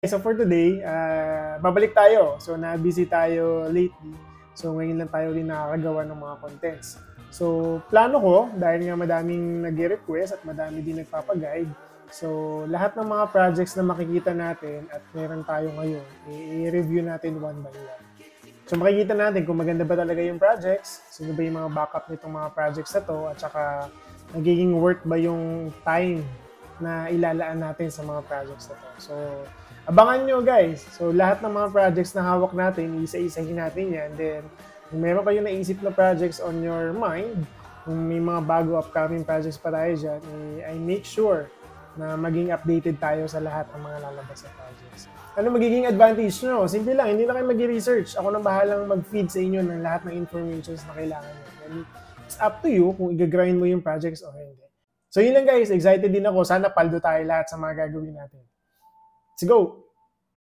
So for today, babalik tayo. So na-busy tayo lately. So ngayon lang tayo rin nakakagawa ng mga contents. So plano ko, dahil nga madaming nag-request at madami din nagpapaguide, so lahat ng mga projects na makikita natin at meron tayo ngayon, i-review natin one by one. So makikita natin kung maganda ba talaga yung projects, sino ba yung mga backup nitong mga projects na to, at saka nagiging worth ba yung time na ilalaan natin sa mga projects na to. So abangan nyo guys. So lahat ng mga projects na hawak natin, isa-isahin natin yan. Then kung meron kayo naisip na projects on your mind, kung may mga bago upcoming projects pa tayo dyan, I make sure na maging updated tayo sa lahat ng mga lalabas na projects. Ano magiging advantage nyo? Simple lang, hindi na kayo mag-research. Ako na bahalang mag-feed sa inyo ng lahat ng informations na kailangan nyo. And it's up to you kung i-grind mo yung projects o hindi. So yun lang guys, excited din ako. Sana paldo tayo lahat sa mga gagawin natin. Let's go!